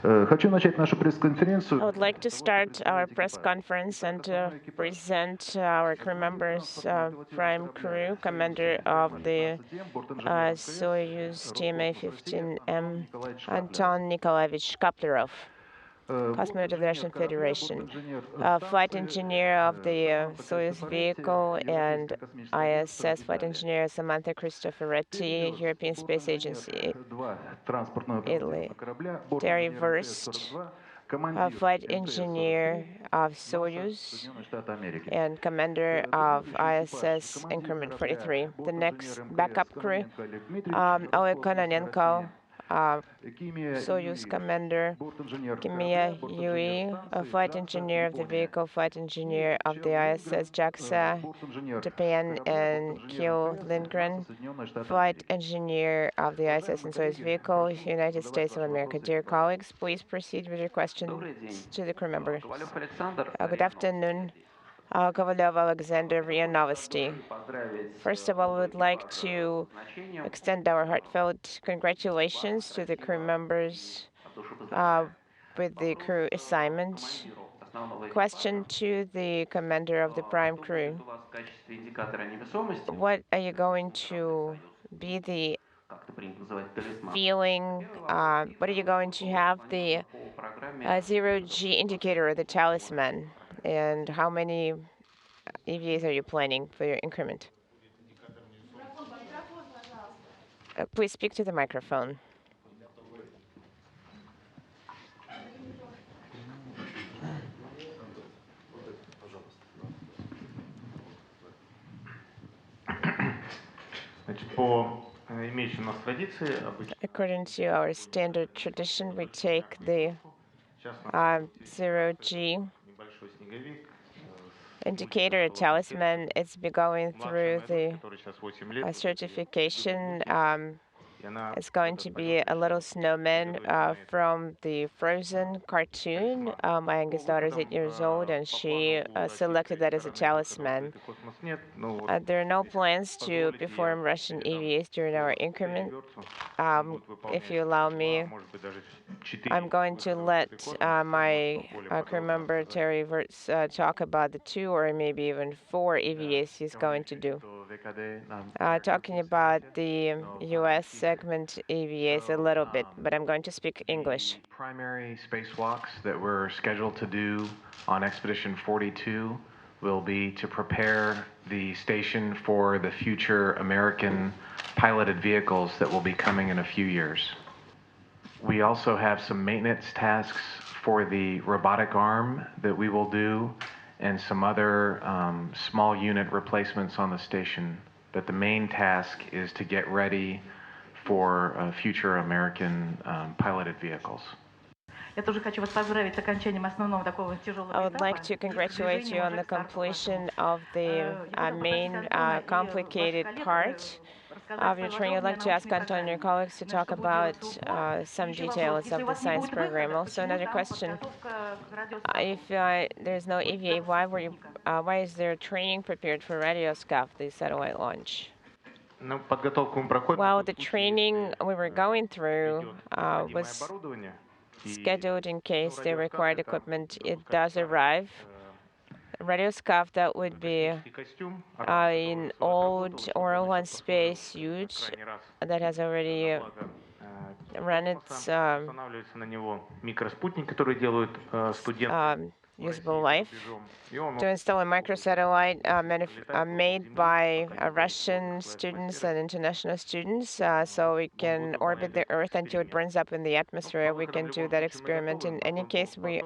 I would like to start our press conference and present our crew members, prime crew, commander of the Soyuz TMA-15M, Anton Shkaplerov, cosmonaut of the Russian Federation, flight engineer of the Soyuz vehicle, and ISS flight engineer Samantha Cristoforetti, European Space Agency, Italy. Terry Virts, flight engineer of Soyuz and commander of ISS Increment 43. The next backup crew, Oleg Kononenko, Soyuz commander, Kimia Yui, a flight engineer of the vehicle, flight engineer of the ISS JAXA, Japan, and Kyo Lindgren, flight engineer of the ISS and Soyuz vehicle, United States of America. Dear colleagues, please proceed with your questions to the crew members. Good afternoon. Kovalov Alexander, RIA Novosti. First of all, we would like to extend our heartfelt congratulations to the crew members with the crew assignment. Question to the commander of the prime crew. What are you going to be the feeling, what are you going to have the zero-G indicator, the talisman, and how many EVAs are you planning for your increment? Please speak to the microphone. According to our standard tradition, we take the zero-G indicator, a talisman. It's been going through the certification. It's going to be a little snowman from the Frozen cartoon. My youngest daughter is 8 years old, and she selected that as a talisman. There are no plans to perform Russian EVAs during our increment. If you allow me, I'm going to let my crew member Terry Virts talk about the 2 or maybe even 4 EVAs he's going to do. Talking about the U.S. segment EVAs a little bit, but I'm going to speak English. Primary spacewalks that we're scheduled to do on Expedition 42 will be to prepare the station for the future American piloted vehicles that will be coming in a few years. We also have some maintenance tasks for the robotic arm that we will do and some other small unit replacements on the station. But the main task is to get ready for future American piloted vehicles. I would like to congratulate you on the completion of the main complicated part of your training. I'd like to ask Anton and your colleagues to talk about some details of the science program. Also, another question: if there's no EVA, why is there training prepared for Roscosmos, the satellite launch? Well, the training we were going through was scheduled in case the required equipment does arrive. Radioscope that would be an old Oral 1 space suit that has already run its usable life. To install a microsatellite made by Russian students and international students, so we can orbit the Earth until it burns up in the atmosphere. We can do that experiment. In any case, we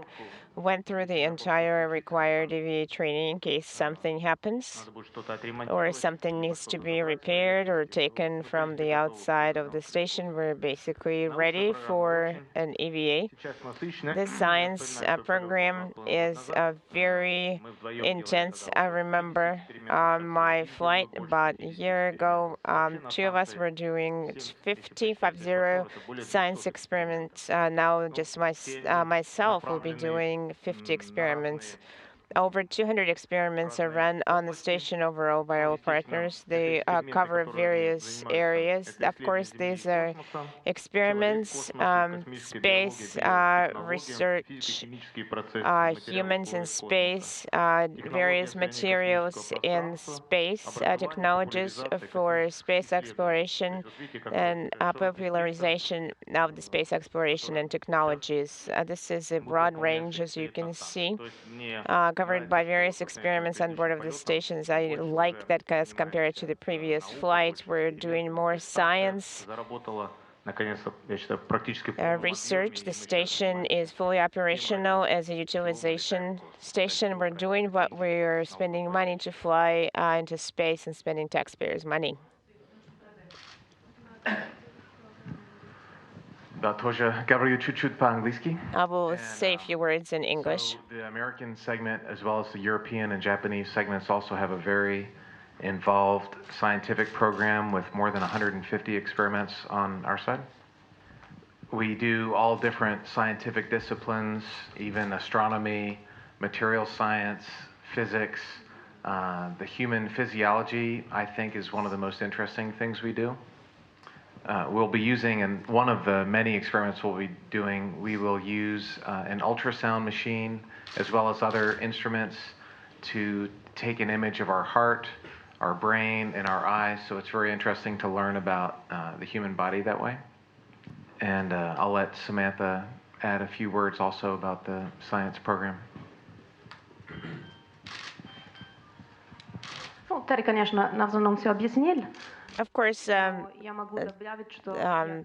went through the entire required EVA training in case something happens or something needs to be repaired or taken from the outside of the station. We're basically ready for an EVA. This science program is very intense. I remember my flight about a year ago. 2 of us were doing 50 science experiments. Now just myself will be doing 50 experiments. over 200 experiments are run on the station overall by all partners. They cover various areas. Of course, these are experiments, space research, humans in space, various materials in space, technologies for space exploration, and popularization of the space exploration and technologies. This is a broad range, as you can see, covered by various experiments on board of the stations. I like that as compared to the previous flight. We're doing more science research. The station is fully operational as a utilization station. We're doing what we're spending money to fly into space and spending taxpayers' money. Тоже говорю чуть-чуть по-английски. I will say a few words in English. So the American segment, as well as the European and Japanese segments, also have a very involved scientific program with more than 150 experiments on our side. We do all different scientific disciplines, even astronomy, material science, physics. The human physiology, I think, is one of the most interesting things we do. We'll be using, and one of the many experiments we'll be doing, we will use an ultrasound machine as well as other instruments to take an image of our heart, our brain, and our eyes. So it's very interesting to learn about the human body that way. And I'll let Samantha add a few words also about the science program. Ну, Тарик, конечно, на основном все объяснили. Of course,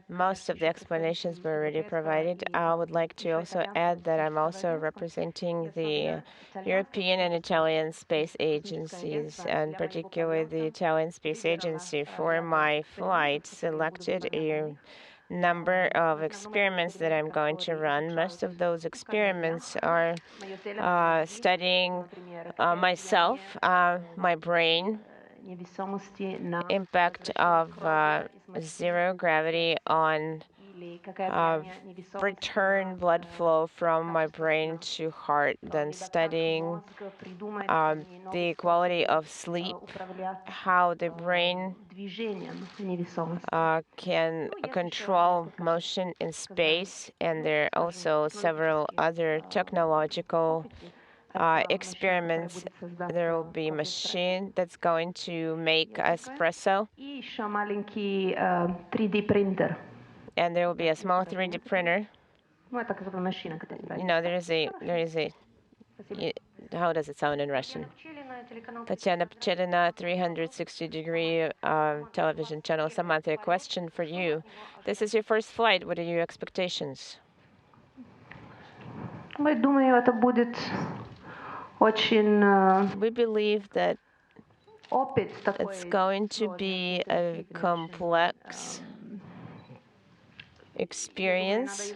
most of the explanations were already provided. I would like to also add that I'm also representing the European and Italian space agencies, and particularly the Italian Space Agency for my flight selected a number of experiments that I'm going to run. Most of those experiments are studying myself, my brain, impact of zero gravity on return blood flow from my brain to heart, then studying the quality of sleep, how the brain can control motion in space, and there are also several other technological experiments. There will be a machine that's going to make espresso. And there will be a small 3D printer. You know, there is a, how does it sound in Russian? Tatiana Pchelina, 360-degree television channel. Samantha, a question for you. This is your first flight. What are your expectations? Мы думаю, это будет очень We believe that it's going to be a complex experience.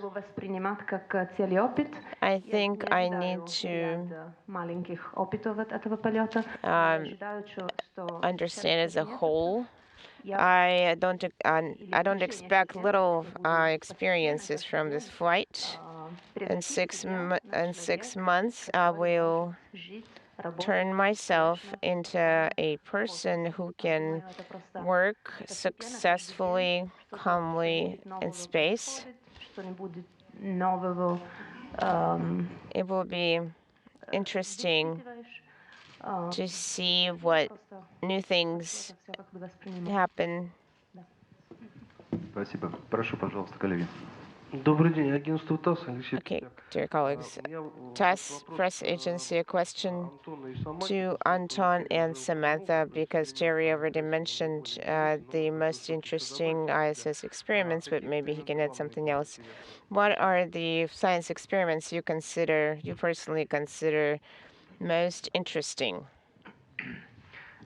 I think I need to understand as a whole. I don't expect little experiences from this flight. In 6 months, I will turn myself into a person who can work successfully, calmly in space. It will be interesting to see what new things happen. Спасибо. Прошу, пожалуйста, коллеги. Добрый день, агентство ТАСС. Okay, dear colleagues, TASS press agency, a question to Anton and Samantha, because Jerry already mentioned the most interesting ISS experiments, but maybe he can add something else. What are the science experiments you personally consider most interesting?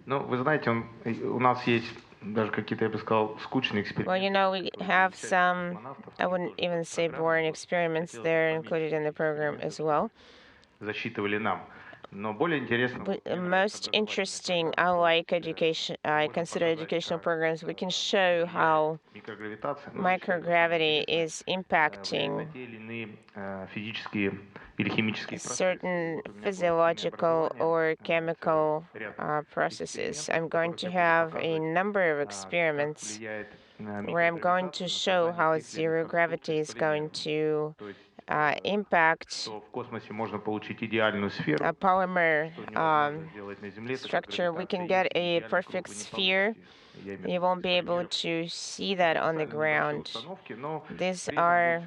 Ну, вы знаете, у нас есть даже какие-то, я бы сказал, скучные эксперименты. Well, you know, we have some, I wouldn't even say boring experiments. They're included in the program as well. Засчитывали нам. Most interesting, I consider educational programs. We can show how microgravity is impacting certain physiological or chemical processes. I'm going to have a number of experiments where I'm going to show how zero gravity is going to impact a polymer structure. We can get a perfect sphere. You won't be able to see that on the ground. These are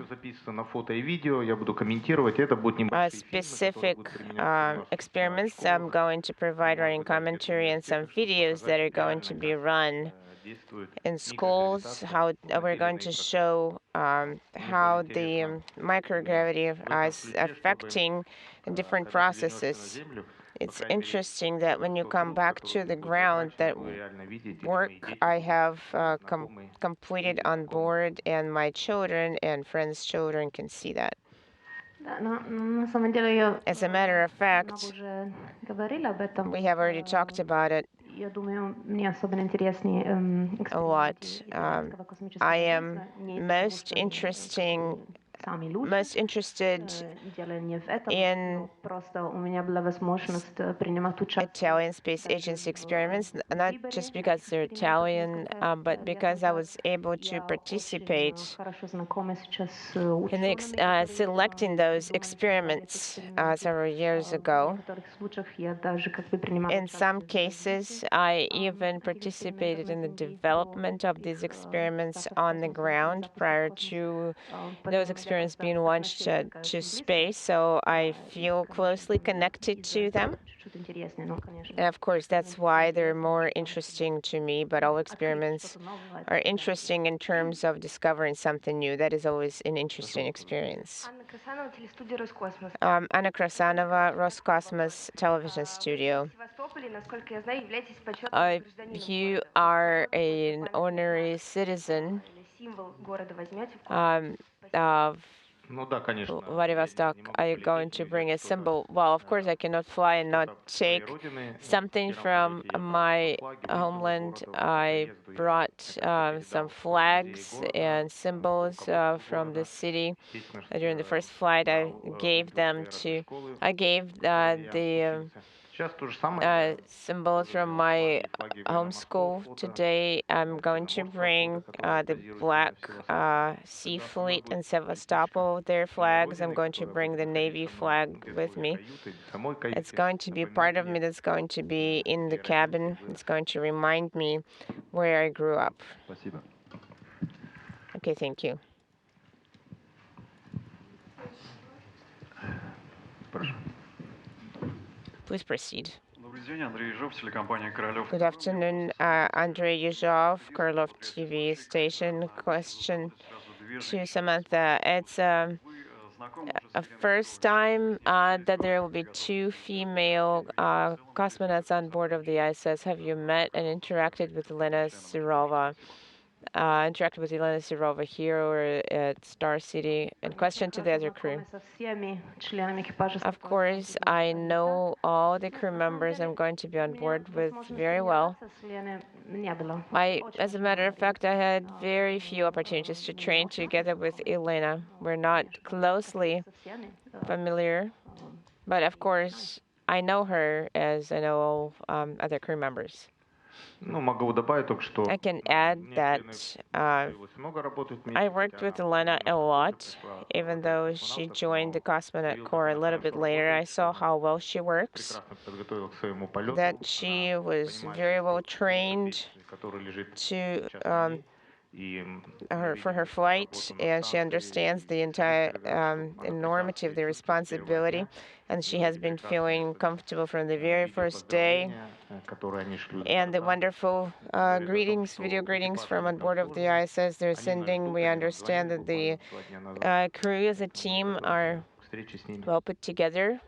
specific experiments I'm going to provide running commentary and some videos that are going to be run in schools, how we're going to show how the microgravity is affecting different processes. It's interesting that when you come back to the ground, that work I have completed on board, and my children and friends' children can see that. As a matter of fact, we have already talked about it a lot. I am most interested in Italian Space Agency experiments, not just because they're Italian, but because I was able to participate in selecting those experiments several years ago. In some cases, I even participated in the development of these experiments on the ground prior to those experiments being launched to space, so I feel closely connected to them. And of course, that's why they're more interesting to me, but all experiments are interesting in terms of discovering something new. That is always an interesting experience. Anna Krasanova, Roscosmos Television Studio. You are an honorary citizen of Vladivostok. Are you going to bring a symbol? Well, of course, I cannot fly and not take something from my homeland. I brought some flags and symbols from the city. During the first flight, I gave the symbols from my home school. Today, I'm going to bring the Black Sea Fleet in Sevastopol, their flags. I'm going to bring the Navy flag with me. It's going to be part of me that's going to be in the cabin. It's going to remind me where I grew up. Okay, thank you. Please proceed. Good afternoon, Andrei Yuzhov, Krylov TV station. Question to Samantha. It's a first time that there will be two female cosmonauts on board of the ISS. Have you met and interacted with Elena Sirova? Here or at Star City? And question to the other crew. Of course, I know all the crew members I'm going to be on board with very well. As a matter of fact, I had very few opportunities to train together with Elena. We're not closely familiar, but of course, I know her as I know all other crew members. I can add that I worked with Elena a lot, even though she joined the Cosmonaut Corps a little bit later. I saw how well she works, that she was very well trained for her flight, and she understands the entire enormity of the responsibility, and she has been feeling comfortable from the very first day. And the wonderful video greetings from on board of the ISS they're sending. We understand that the crew as a team are well put together.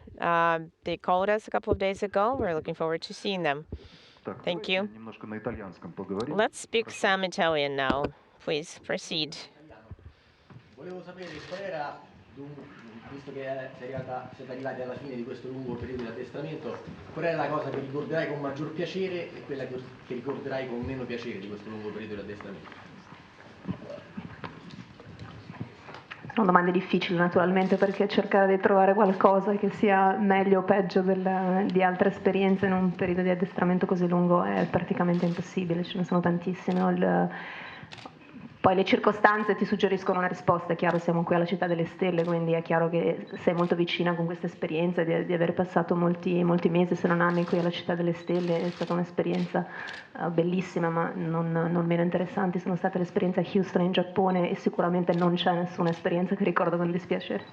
They called us a couple of days ago. We're looking forward to seeing them. Thank you. Let's speak some Italian now. Please proceed. Visto che siete arrivati alla fine di questo lungo periodo di addestramento, qual è la cosa che ricorderai con maggior piacere e quella che ricorderai con meno piacere di questo lungo periodo di addestramento? Sono domande difficili naturalmente, perché cercare di trovare qualcosa che sia meglio o peggio di altre esperienze in un periodo di addestramento così lungo è praticamente impossibile, ce ne sono tantissime. No? Poi le circostanze ti suggeriscono una risposta, è chiaro, siamo qui alla Città delle Stelle, quindi è chiaro che sei molto vicina con questa esperienza di aver passato molti mesi, se non anni, qui alla Città delle Stelle. È stata un'esperienza bellissima, ma non meno interessanti sono state l'esperienza a Houston in Giappone, e sicuramente non c'è nessuna esperienza che ricordo con dispiacere.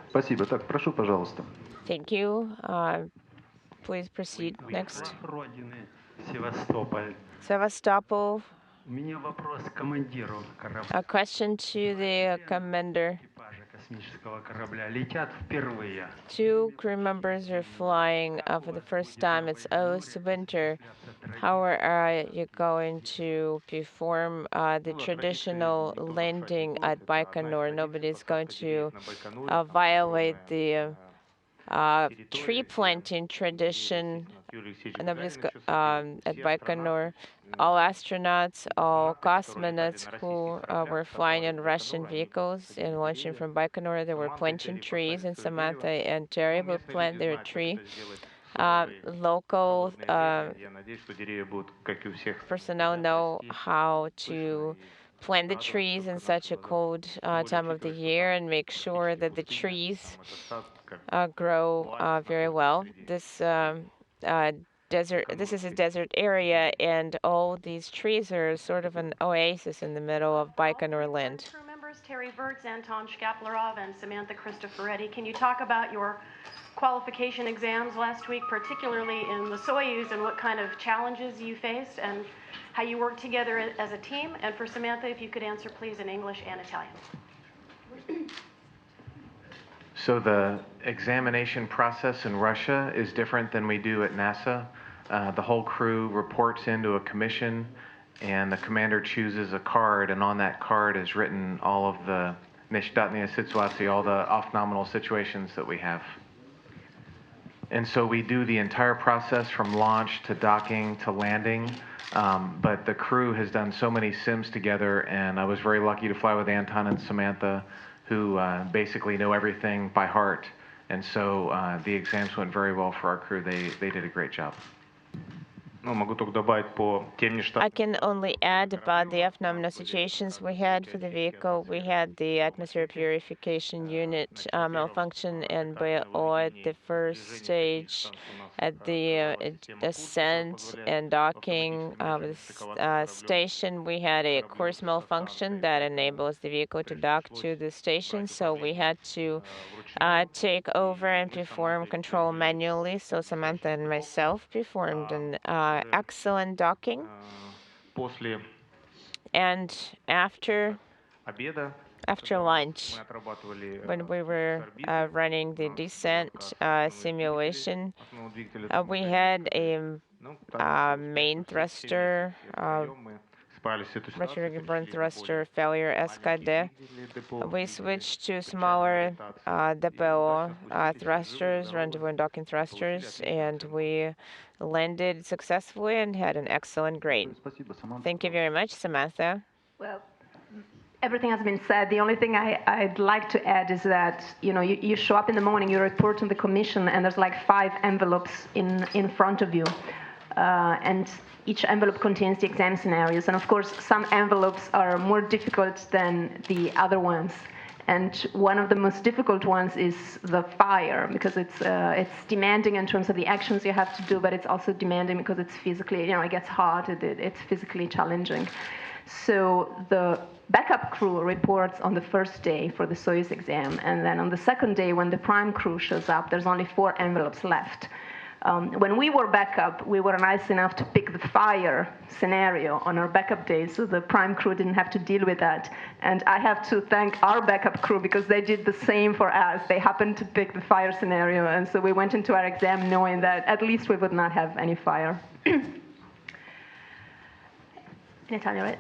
Спасибо. Так, прошу, пожалуйста. Thank you. Please proceed. Next. Sevastopol. A question to the commander. Two crew members are flying for the first time. It's almost winter. How are you going to perform the traditional landing at Baikonur? Nobody's going to violate the tree planting tradition. Nobody's at Baikonur. All astronauts, all cosmonauts who were flying in Russian vehicles and launching from Baikonur, they were planting trees, and Samantha and Terry will plant their tree. Local personnel know how to plant the trees in such a cold time of the year and make sure that the trees grow very well. This is a desert area, and all these trees are sort of an oasis in the middle of Baikonur land. Crew members Terry Virts, Anton Shkaplerov, and Samantha Cristoforetti, can you talk about your qualification exams last week, particularly in the Soyuz, and what kind of challenges you faced and how you worked together as a team? And for Samantha, if you could answer please in English and Italian. So the examination process in Russia is different than we do at NASA. The whole crew reports into a commission, and the commander chooses a card, and on that card is written all of the neshtatnya situacji, all the off-nominal situations that we have. And so we do the entire process from launch to docking to landing, but the crew has done so many sims together, and I was very lucky to fly with Anton and Samantha, who basically know everything by heart. And so the exams went very well for our crew. They did a great job. I can only add about the off-nominal situations we had for the vehicle. We had the atmosphere purification unit malfunction and BO at the first stage. At the ascent and docking of the station, we had a course malfunction that enables the vehicle to dock to the station. So we had to take over and perform control manually. So Samantha and myself performed an excellent docking. And after lunch, when we were running the descent simulation, we had a main thruster, retrograde thruster failure SKD. We switched to smaller DPO thrusters, rendezvous and docking thrusters, and we landed successfully and had an excellent grade. Thank you very much, Samantha. Well, everything has been said. The only thing I'd like to add is that, you show up in the morning, you report to the commission, and there's like 5 envelopes in front of you. And each envelope contains the exam scenarios. And of course, some envelopes are more difficult than the other ones. And one of the most difficult ones is the fire, because it's demanding in terms of the actions you have to do, but it's also demanding because it's physically, it gets hard, it's physically challenging. So the backup crew reports on the first day for the Soyuz exam, and then on the second day, when the prime crew shows up, there's only 4 envelopes left. When we were backup, we were nice enough to pick the fire scenario on our backup day, so the prime crew didn't have to deal with that. And I have to thank our backup crew because they did the same for us. They happened to pick the fire scenario, and so we went into our exam knowing that at least we would not have any fire. In Italian, right?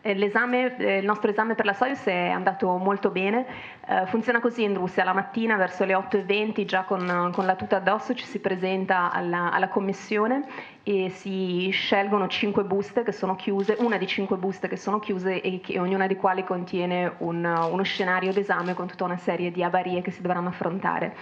Il nostro esame per la Soyuz è andato molto bene. Funziona così in Russia: la mattina verso le 8:20, già con la tuta addosso, ci si presenta alla commissione e si scelgono 5 buste che sono chiuse, una di 5 buste che sono chiuse e ognuna di quali contiene uno scenario d'esame con tutta una serie di avarie che si dovranno affrontare.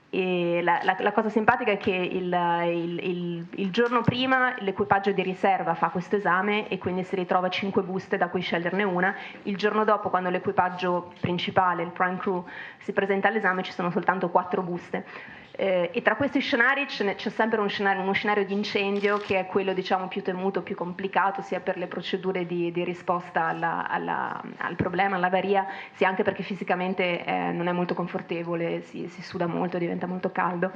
E la cosa simpatica è che il giorno prima l'equipaggio di riserva fa questo esame e quindi si ritrova 5 buste da cui sceglierne una. Il giorno dopo, quando l'equipaggio principale, il prime crew, si presenta all'esame, ci sono soltanto 4 buste. E tra questi scenari c'è sempre uno scenario di incendio, che è quello, diciamo, più temuto, più complicato, sia per le procedure di risposta al problema, all'avaria, sia anche perché fisicamente non è molto confortevole, si suda molto, diventa molto caldo.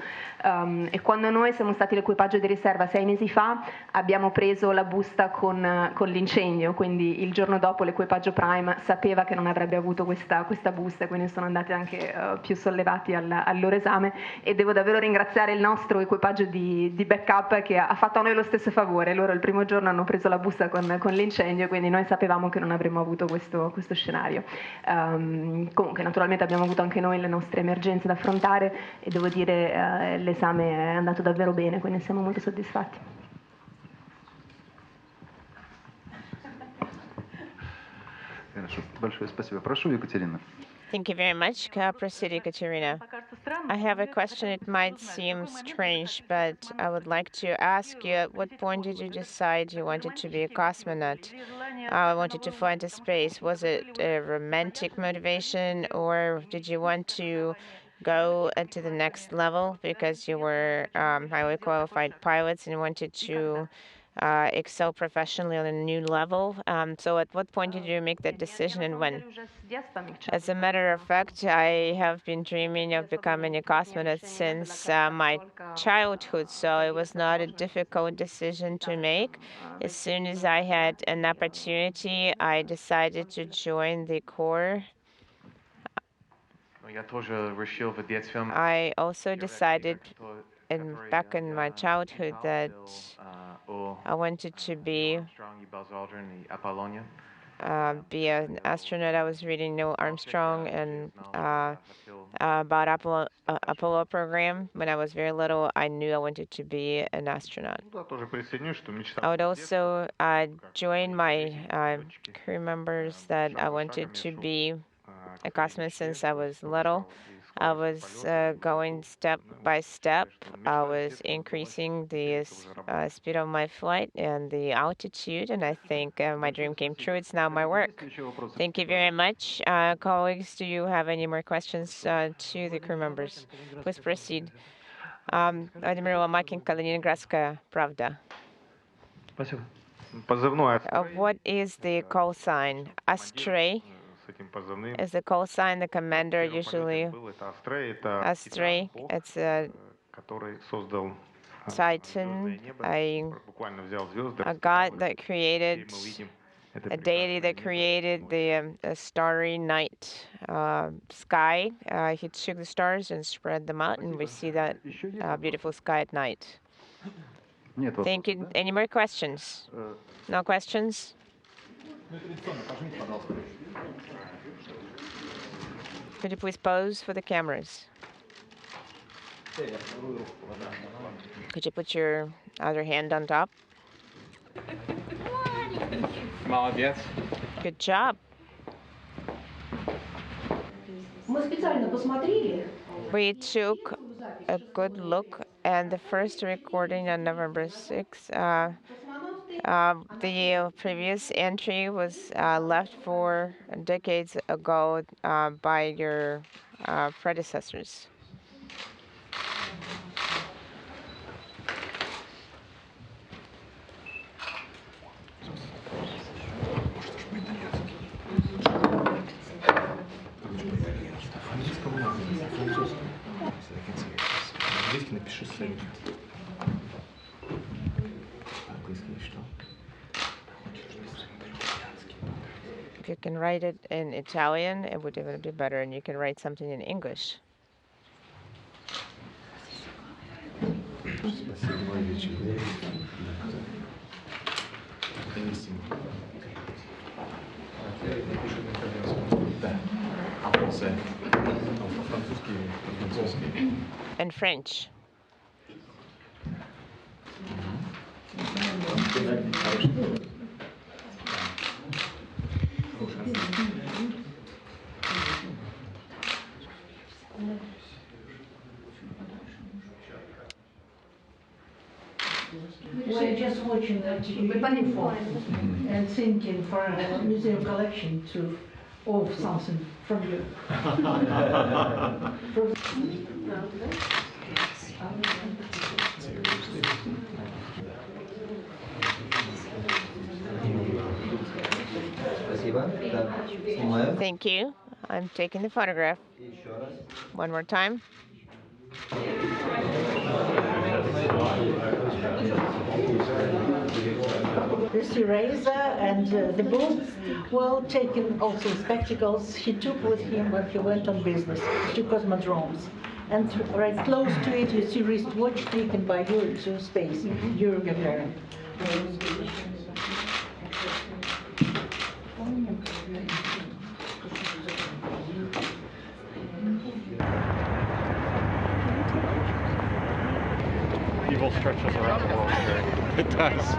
E quando noi siamo stati l'equipaggio di riserva 6 mesi fa, abbiamo preso la busta con l'incendio, quindi il giorno dopo l'equipaggio prime sapeva che non avrebbe avuto questa busta, quindi sono andati anche più sollevati al loro esame, e devo davvero ringraziare il nostro equipaggio di backup, che ha fatto a noi lo stesso favore. Loro il primo giorno hanno preso la busta con l'incendio, quindi noi sapevamo che non avremmo avuto questo scenario. Comunque naturalmente abbiamo avuto anche noi le nostre emergenze da affrontare e devo dire l'esame è andato davvero bene, quindi siamo molto soddisfatti. Хорошо. Большое спасибо. Прошу, Екатерина. Thank you very much. Proceed, Ekaterina. I have a question. It might seem strange, but I would like to ask you, at what point did you decide you wanted to be a cosmonaut? I wanted to fly into space. Was it a romantic motivation, or did you want to go to the next level because you were highly qualified pilots and wanted to excel professionally on a new level? So at what point did you make that decision, and when? As a matter of fact, I have been dreaming of becoming a cosmonaut since my childhood, so it was not a difficult decision to make. As soon as I had an opportunity, I decided to join the Corps. I also decided back in my childhood that I wanted to be an astronaut. I was reading Neil Armstrong and about Apollo program. When I was very little, I knew I wanted to be an astronaut. I would also join my crew members that I wanted to be a cosmonaut since I was little. I was going step by step. I was increasing the speed of my flight and the altitude, and I think my dream came true. It's now my work. Thank you very much. Colleagues, do you have any more questions to the crew members? Please proceed. Vladimir Lomakin, Kaliningradskaya Pravda. What is the call sign? Astray is the call sign. The commander usually Astray. It's a Titan, a god that created, a deity that created the starry night sky. He took the stars and spread them out, and we see that beautiful sky at night. Thank you. Any more questions? No questions? Could you please pose for the cameras? Could you put your other hand on top? Good job. We took a good look, and the first recording on November 6th, the previous entry was left 4 decades ago by your predecessors. If you can write it in Italian, it would even be better, and you can write something in English. Benissimo. And French. We're just watching that uniform and thinking for a museum collection to of something from you. Thank you. I'm taking the photograph. One more time. This eraser and the book, well, taken also spectacles he took with him when he went on business to cosmodromes. And right close to it, you see wristwatch taken by Yuri to space, Yuri Gagarin. Evil stretches around the world today. It does.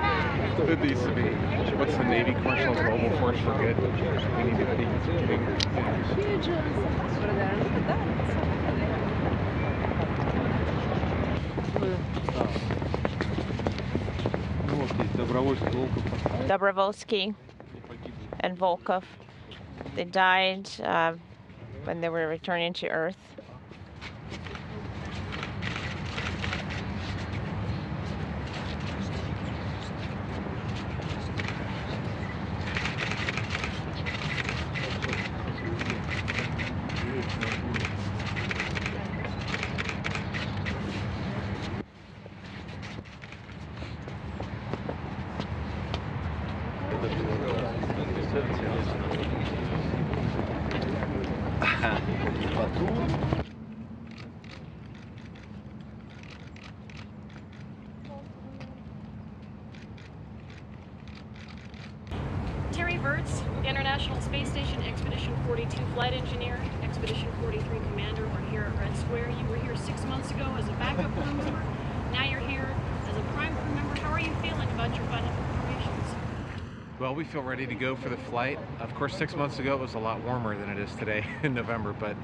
It needs to be. What's the Navy commercial? Global Force for Good. We need to be bigger. Dobrovolsky and Volkov. They died when they were returning to Earth. Virts, International Space Station Expedition 42 flight engineer, Expedition 43 commander. We're here at Red Square. You were here 6 months ago as a backup crew member. Now you're here as a prime crew member. How are you feeling about your final preparations? Well, we feel ready to go for the flight. Of course, 6 months ago it was a lot warmer than it is today in November, but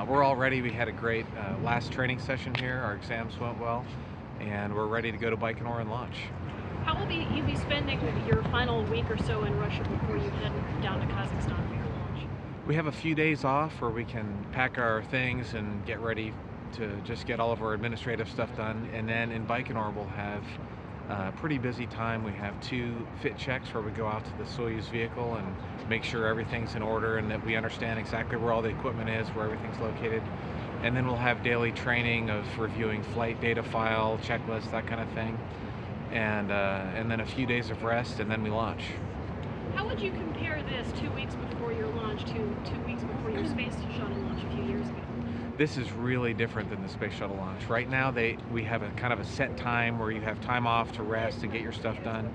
we're all ready. We had a great last training session here. Our exams went well, and we're ready to go to Baikonur and launch. How will you be spending your final week or so in Russia before you head down to Kazakhstan for your launch? We have a few days off where we can pack our things and get ready to just get all of our administrative stuff done. And then in Baikonur we'll have a pretty busy time. We have 2 fit checks where we go out to the Soyuz vehicle and make sure everything's in order and that we understand exactly where all the equipment is, where everything's located. And then we'll have daily training of reviewing flight data file, checklists, that kind of thing. And then a few days of rest, and then we launch. How would you compare this 2 weeks before your launch to 2 weeks before your space shuttle launch a few years ago? This is really different than the space shuttle launch. Right now, we have a kind of a set time where you have time off to rest and get your stuff done.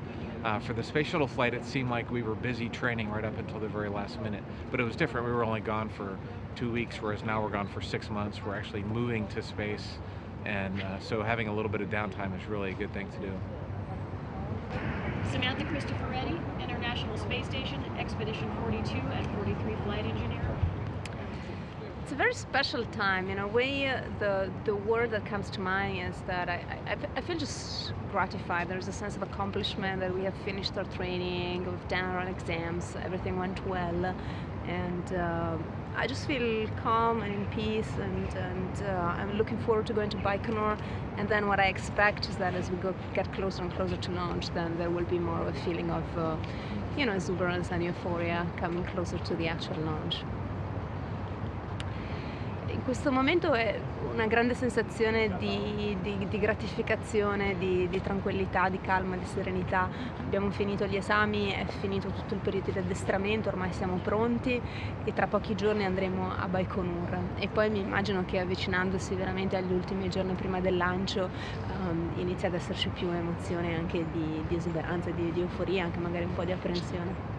For the space shuttle flight, it seemed like we were busy training right up until the very last minute. But it was different. We were only gone for 2 weeks, whereas now we're gone for 6 months. We're actually moving to space, and so having a little bit of downtime is really a good thing to do. Samantha Cristoforetti, International Space Station, Expedition 42 and 43 flight engineer. It's a very special time. In a way, the word that comes to mind is that I feel just gratified. There's a sense of accomplishment that we have finished our training, we've done our exams, everything went well, and I just feel calm and in peace, and I'm looking forward to going to Baikonur. And then what I expect is that as we get closer and closer to launch, then there will be more of a feeling of exuberance and euphoria coming closer to the actual launch. Questo momento è una grande sensazione di gratificazione, di tranquillità, di calma, di serenità. Abbiamo finito gli esami, è finito tutto il periodo di addestramento, ormai siamo pronti e tra pochi giorni andremo a Baikonur. E poi mi immagino che avvicinandosi veramente agli ultimi giorni prima del lancio inizia ad esserci più emozione anche di esuberanza, di euforia, anche magari un po' di apprensione.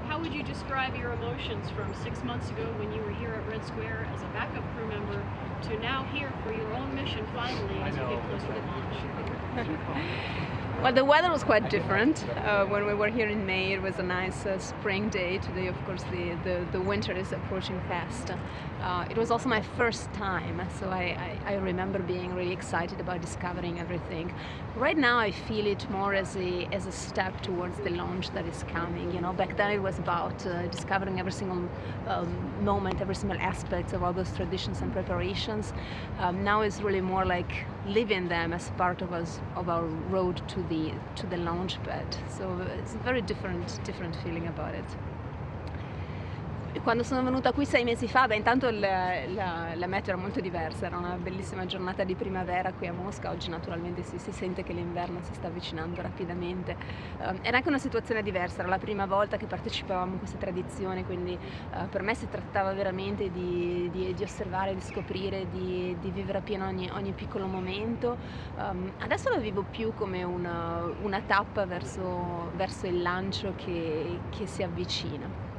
How would you describe your emotions from 6 months ago when you were here at Red Square as a backup crew member to now here for your own mission finally as you get closer to launch? Well, the weather was quite different. When we were here in May, it was a nice spring day. Today, of course, the winter is approaching fast. It was also my first time, so I remember being really excited about discovering everything. Right now, I feel it more as a step towards the launch that is coming. You know, back then it was about discovering every single moment, every single aspect of all those traditions and preparations. Now it's really more like living them as part of our road to the launch pad. So it's a very different feeling about it. Quando sono venuta qui 6 mesi fa, intanto la meteo era molto diversa, era una bellissima giornata di primavera qui a Mosca. Oggi naturalmente si sente che l'inverno si sta avvicinando rapidamente. Era anche una situazione diversa, era la prima volta che partecipavamo a queste tradizioni, quindi per me si trattava veramente di osservare, di scoprire, di vivere appieno ogni piccolo momento. Adesso la vivo più come una tappa verso il lancio che si avvicina.